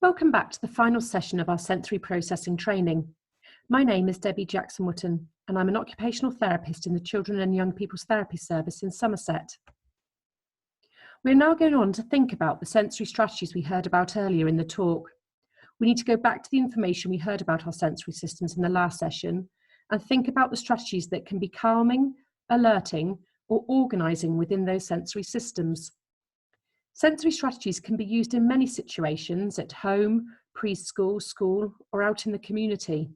Welcome back to the final session of our sensory processing training. My name is Debbie Jackson-Wootton and I'm an occupational therapist in the Children and Young People's Therapy Service in Somerset. We're now going on to think about the sensory strategies we heard about earlier in the talk. We need to go back to the information we heard about our sensory systems in the last session and think about the strategies that can be calming, alerting, or organising within those sensory systems. Sensory strategies can be used in many situations at home, preschool, school, or out in the community.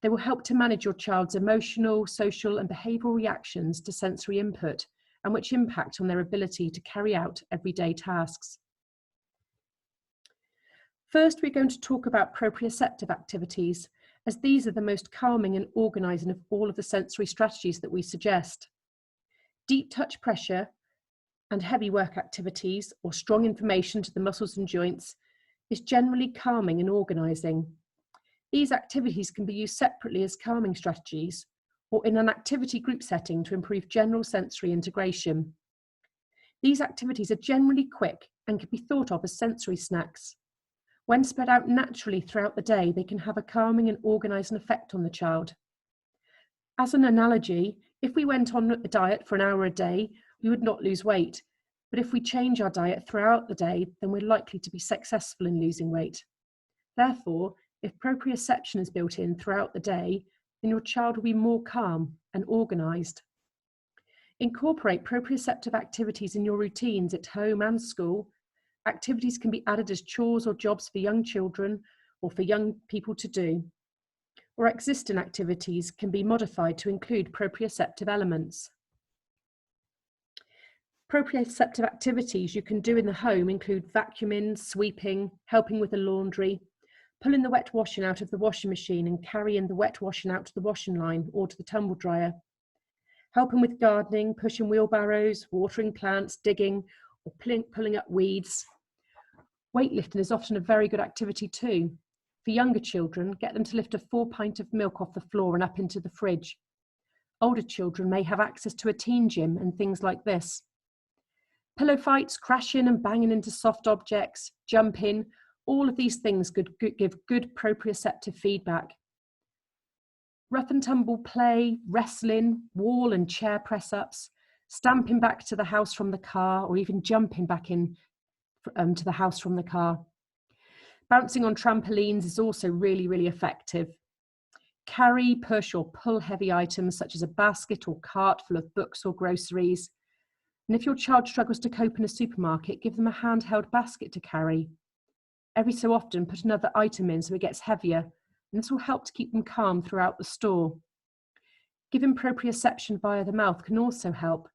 They will help to manage your child's emotional, social, and behavioural reactions to sensory input and which impact on their ability to carry out everyday tasks. First, we're going to talk about proprioceptive activities, as these are the most calming and organising of all of the sensory strategies that we suggest. Deep touch pressure and heavy work activities or strong information to the muscles and joints is generally calming and organising. These activities can be used separately as calming strategies or in an activity group setting to improve general sensory integration. These activities are generally quick and can be thought of as sensory snacks. When spread out naturally throughout the day, they can have a calming and organising effect on the child. As an analogy, if we went on a diet for an hour a day, we would not lose weight. But if we change our diet throughout the day, then we're likely to be successful in losing weight. Therefore, if proprioception is built in throughout the day, then your child will be more calm and organised. Incorporate proprioceptive activities in your routines at home and school. Activities can be added as chores or jobs for young children or for young people to do. Or existing activities can be modified to include proprioceptive elements. Proprioceptive activities you can do in the home include vacuuming, sweeping, helping with the laundry, pulling the wet washing out of the washing machine and carrying the wet washing out to the washing line or to the tumble dryer, helping with gardening, pushing wheelbarrows, watering plants, digging, or pulling up weeds. Weightlifting is often a very good activity too. For younger children, get them to lift a 4 pint of milk off the floor and up into the fridge. Older children may have access to a teen gym and things like this. Pillow fights, crashing and banging into soft objects, jumping, all of these things could give good proprioceptive feedback. Rough and tumble play, wrestling, wall and chair press-ups, stamping back to the house from the car, or even jumping back in to the house from the car. Bouncing on trampolines is also really, really effective. Carry, push or pull heavy items such as a basket or cart full of books or groceries. And if your child struggles to cope in a supermarket, give them a handheld basket to carry. Every so often, put another item in so it gets heavier, and this will help to keep them calm throughout the store. Giving proprioception via the mouth can also help.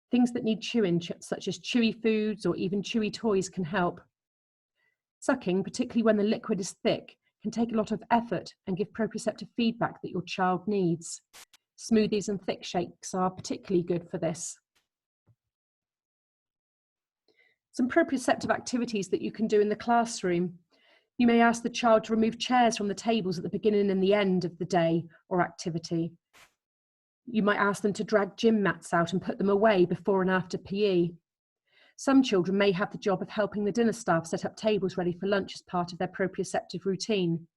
Things that need chewing, such as chewy foods or even chewy toys, can help. Sucking, particularly when the liquid is thick, can take a lot of effort and give proprioceptive feedback that your child needs. Smoothies and thick shakes are particularly good for this. Some proprioceptive activities that you can do in the classroom. You may ask the child to remove chairs from the tables at the beginning and the end of the day or activity. You might ask them to drag gym mats out and put them away before and after PE. Some children may have the job of helping the dinner staff set up tables ready for lunch as part of their proprioceptive routine.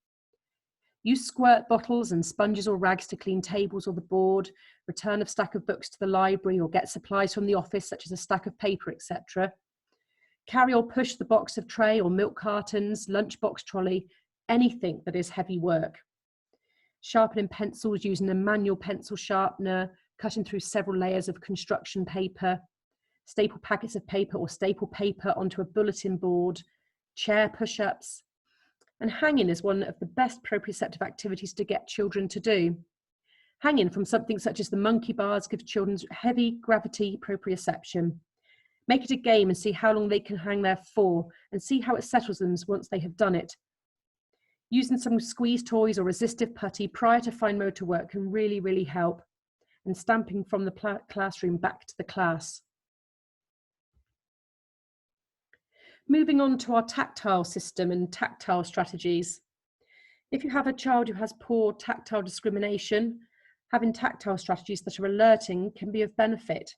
Use squirt bottles and sponges or rags to clean tables or the board, return a stack of books to the library or get supplies from the office such as a stack of paper, etc. Carry or push the box of tray or milk cartons, lunchbox trolley, anything that is heavy work. Sharpening pencils using a manual pencil sharpener, cutting through several layers of construction paper, staple packets of paper or staple paper onto a bulletin board, chair push-ups. And hanging is one of the best proprioceptive activities to get children to do. Hanging from something such as the monkey bars gives children heavy gravity proprioception. Make it a game and see how long they can hang there for and see how it settles them once they have done it. Using some squeeze toys or resistive putty prior to fine motor work can really, really help. And stamping from the classroom back to the class. Moving on to our tactile system and tactile strategies. If you have a child who has poor tactile discrimination, having tactile strategies that are alerting can be of benefit.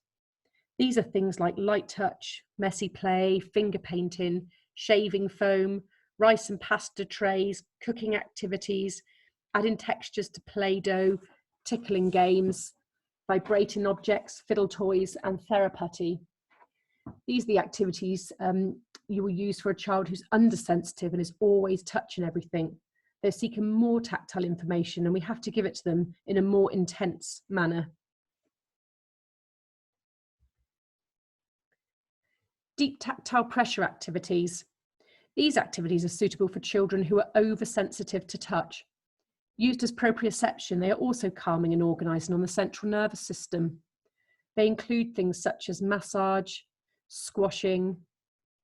These are things like light touch, messy play, finger painting, shaving foam, rice and pasta trays, cooking activities, adding textures to Play-Doh, tickling games, vibrating objects, fiddle toys, and therapy. These are the activities you will use for a child who's undersensitive and is always touching everything. They're seeking more tactile information, and we have to give it to them in a more intense manner. Deep tactile pressure activities. These activities are suitable for children who are oversensitive to touch. Used as proprioception, they are also calming and organising on the central nervous system. They include things such as massage, squashing,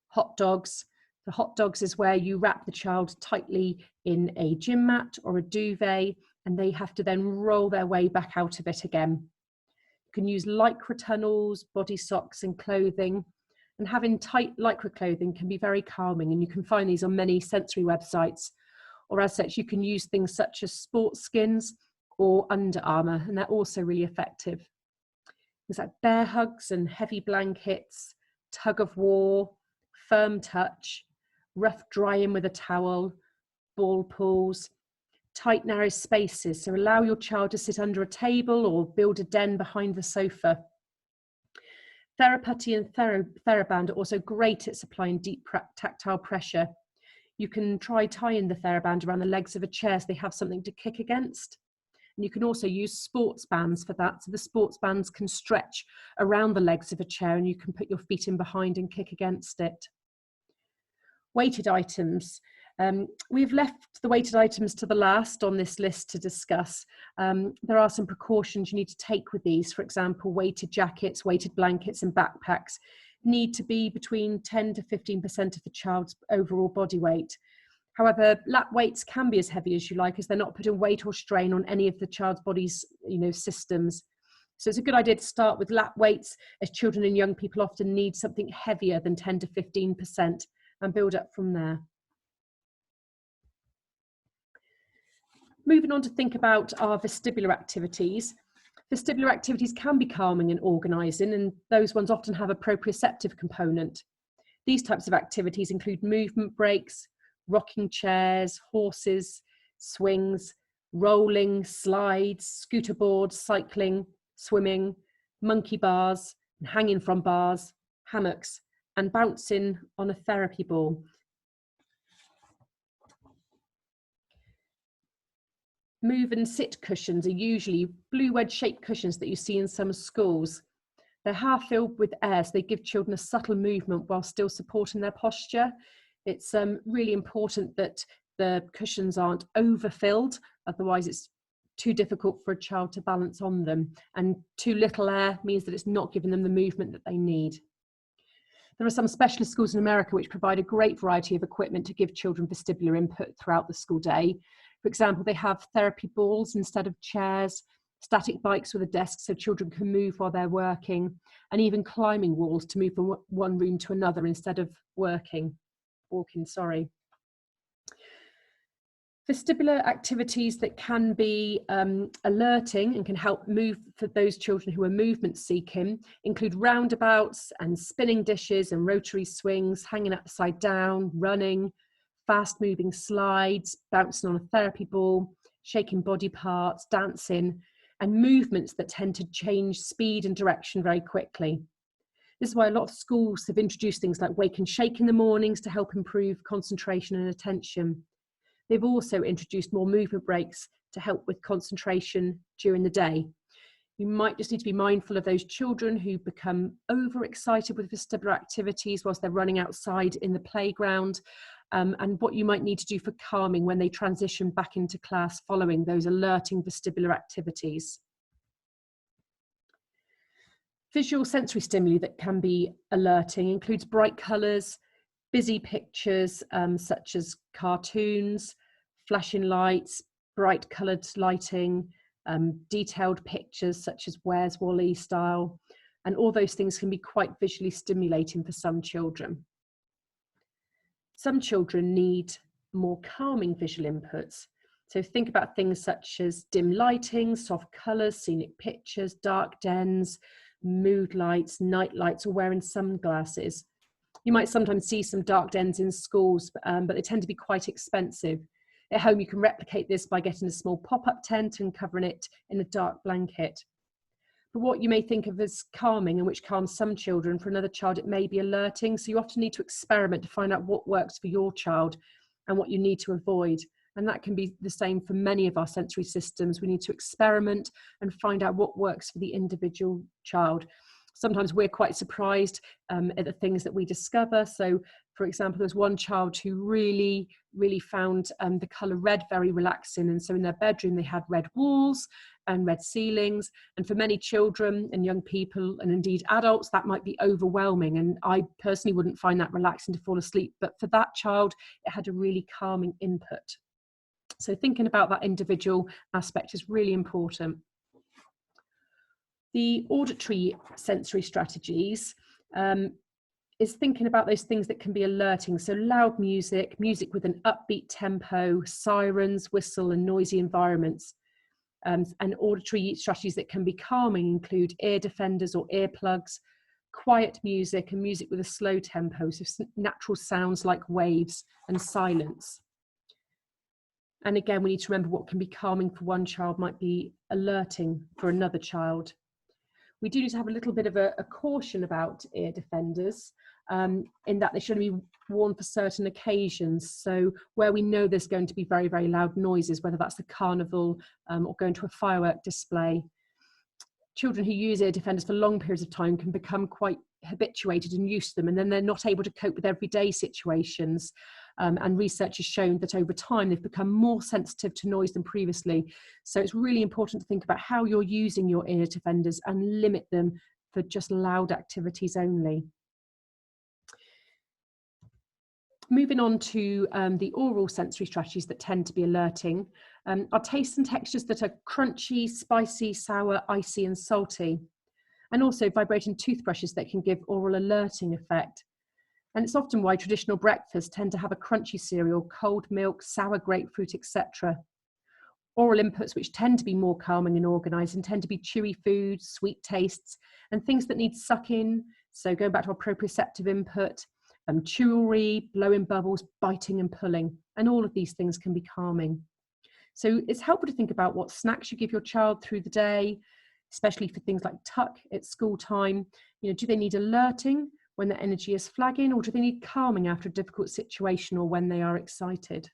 hot dogs. The hot dogs is where you wrap the child tightly in a gym mat or a duvet, and they have to then roll their way back out of it again. You can use lycra tunnels, body socks and clothing, and having tight lycra clothing can be very calming, and you can find these on many sensory websites, or as such you can use things such as sports skins or Under Armour, and they're also really effective. Things like bear hugs and heavy blankets, tug of war, firm touch, rough drying with a towel, ball pools, tight narrow spaces, so allow your child to sit under a table or build a den behind the sofa. Theraputty and TheraBand are also great at supplying deep tactile pressure. You can try tying the TheraBand around the legs of a chair so they have something to kick against. And you can also use sports bands for that. So the sports bands can stretch around the legs of a chair and you can put your feet in behind and kick against it. Weighted items. We've left the weighted items to the last on this list to discuss. There are some precautions you need to take with these. For example, weighted jackets, weighted blankets and backpacks need to be between 10 to 15% of the child's overall body weight. However, lap weights can be as heavy as you like, as they're not putting weight or strain on any of the child's body's systems. So it's a good idea to start with lap weights, as children and young people often need something heavier than 10 to 15%, and build up from there. Moving on to think about our vestibular activities. Vestibular activities can be calming and organising, and those ones often have a proprioceptive component. These types of activities include movement breaks, rocking chairs, horses, swings, rolling, slides, scooter boards, cycling, swimming, monkey bars, hanging from bars, hammocks, and bouncing on a therapy ball. Move and sit cushions are usually blue wedge-shaped cushions that you see in some schools. They're half filled with air, so they give children a subtle movement while still supporting their posture. It's really important that the cushions aren't overfilled, otherwise it's too difficult for a child to balance on them. And too little air means that it's not giving them the movement that they need. There are some specialist schools in America which provide a great variety of equipment to give children vestibular input throughout the school day. For example, they have therapy balls instead of chairs, static bikes with a desk so children can move while they're working, and even climbing walls to move from one room to another instead of walking. Vestibular activities that can be alerting and can help move for those children who are movement seeking include roundabouts and spinning dishes and rotary swings, hanging upside down, running, fast moving slides, bouncing on a therapy ball, shaking body parts, dancing, and movements that tend to change speed and direction very quickly. This is why a lot of schools have introduced things like wake and shake in the mornings to help improve concentration and attention. They've also introduced more movement breaks to help with concentration during the day. You might just need to be mindful of those children who become overexcited with vestibular activities whilst they're running outside in the playground, and what you might need to do for calming when they transition back into class following those alerting vestibular activities. Visual sensory stimuli that can be alerting includes bright colours, busy pictures such as cartoons, flashing lights, bright coloured lighting, detailed pictures such as Where's Wally style, and all those things can be quite visually stimulating for some children. Some children need more calming visual inputs. So think about things such as dim lighting, soft colours, scenic pictures, dark dens, mood lights, night lights, or wearing sunglasses. You might sometimes see some dark dens in schools, but they tend to be quite expensive. At home, you can replicate this by getting a small pop-up tent and covering it in a dark blanket. But what you may think of as calming, and which calms some children, for another child it may be alerting. So you often need to experiment to find out what works for your child and what you need to avoid. And that can be the same for many of our sensory systems. We need to experiment and find out what works for the individual child. Sometimes we're quite surprised at the things that we discover. So, for example, there's one child who really found the colour red very relaxing. And so in their bedroom, they had red walls and red ceilings. And for many children and young people, and indeed adults, that might be overwhelming. And I personally wouldn't find that relaxing to fall asleep. But for that child, it had a really calming input. So thinking about that individual aspect is really important. The auditory sensory strategies is thinking about those things that can be alerting. So loud music, music with an upbeat tempo, sirens, whistle, and noisy environments. And auditory strategies that can be calming include ear defenders or earplugs, quiet music, and music with a slow tempo, so natural sounds like waves and silence. And again, we need to remember what can be calming for one child might be alerting for another child. We do need to have a little bit of a caution about ear defenders, in that they should only be worn for certain occasions. So where we know there's going to be very, very loud noises, whether that's the carnival or going to a firework display. Children who use ear defenders for long periods of time can become quite habituated and used to them, and then they're not able to cope with everyday situations. And research has shown that over time they've become more sensitive to noise than previously. So it's really important to think about how you're using your ear defenders and limit them for just loud activities only. Moving on to the oral sensory strategies that tend to be alerting, are tastes and textures that are crunchy, spicy, sour, icy, and salty. And also vibrating toothbrushes that can give oral alerting effect. And it's often why traditional breakfasts tend to have a crunchy cereal, cold milk, sour grapefruit, etc. Oral inputs which tend to be more calming and organised and tend to be chewy foods, sweet tastes, and things that need sucking. So going back to our proprioceptive input, chewery, blowing bubbles, biting and pulling, and all of these things can be calming. So it's helpful to think about what snacks you give your child through the day, especially for things like tuck at school time. You know, do they need alerting when their energy is flagging, or do they need calming after a difficult situation or when they are excited?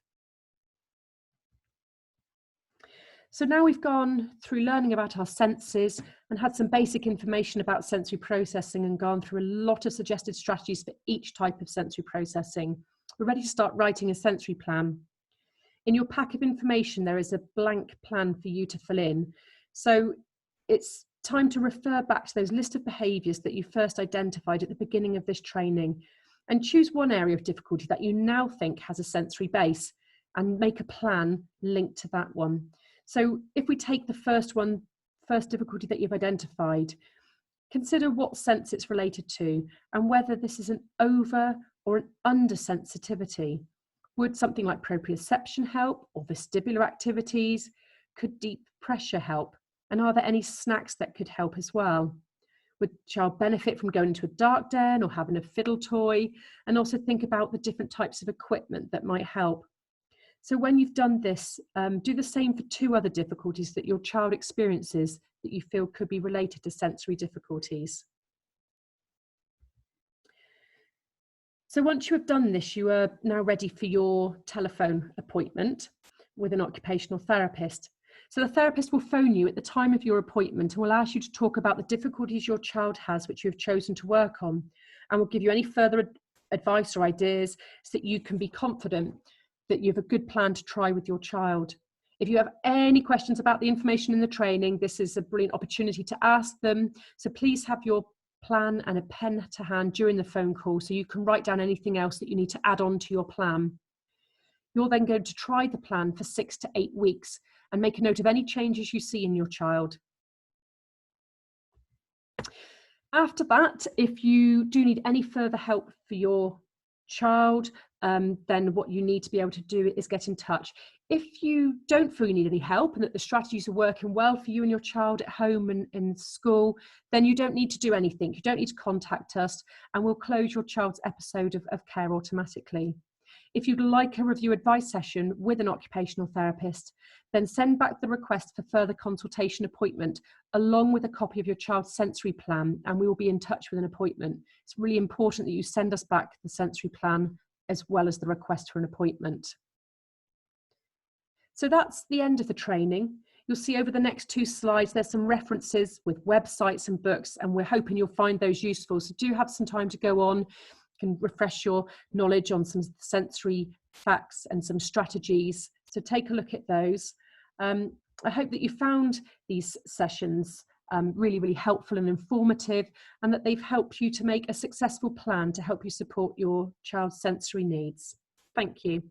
So now we've gone through learning about our senses and had some basic information about sensory processing and gone through a lot of suggested strategies for each type of sensory processing. We're ready to start writing a sensory plan. In your pack of information, there is a blank plan for you to fill in. So it's time to refer back to those list of behaviours that you first identified at the beginning of this training and choose one area of difficulty that you now think has a sensory base and make a plan linked to that one. So if we take the first difficulty that you've identified, consider what sense it's related to and whether this is an over or an under sensitivity. Would something like proprioception help, or vestibular activities? Could deep pressure help? And are there any snacks that could help as well? Would the child benefit from going into a dark den or having a fiddle toy? And also think about the different types of equipment that might help. So when you've done this, do the same for two other difficulties that your child experiences that you feel could be related to sensory difficulties. So once you have done this, you are now ready for your telephone appointment with an occupational therapist. So the therapist will phone you at the time of your appointment and will ask you to talk about the difficulties your child has, which you have chosen to work on, and will give you any further advice or ideas so that you can be confident that you have a good plan to try with your child. If you have any questions about the information in the training, this is a brilliant opportunity to ask them. So please have your plan and a pen to hand during the phone call so you can write down anything else that you need to add on to your plan. You're then going to try the plan for 6 to 8 weeks and make a note of any changes you see in your child. After that, if you do need any further help for your child, then what you need to be able to do is get in touch. If you don't feel you need any help and that the strategies are working well for you and your child at home and in school, then you don't need to do anything. You don't need to contact us, and we'll close your child's episode of care automatically. If you'd like a review advice session with an occupational therapist, then send back the request for further consultation appointment along with a copy of your child's sensory plan, and we will be in touch with an appointment. It's really important that you send us back the sensory plan as well as the request for an appointment. So that's the end of the training. You'll see over the next 2 slides, there's some references with websites and books, and we're hoping you'll find those useful. So do have some time to go on, you can refresh your knowledge on some sensory facts and some strategies. So take a look at those. I hope that you found these sessions really, really helpful and informative, and that they've helped you to make a successful plan to help you support your child's sensory needs. Thank you.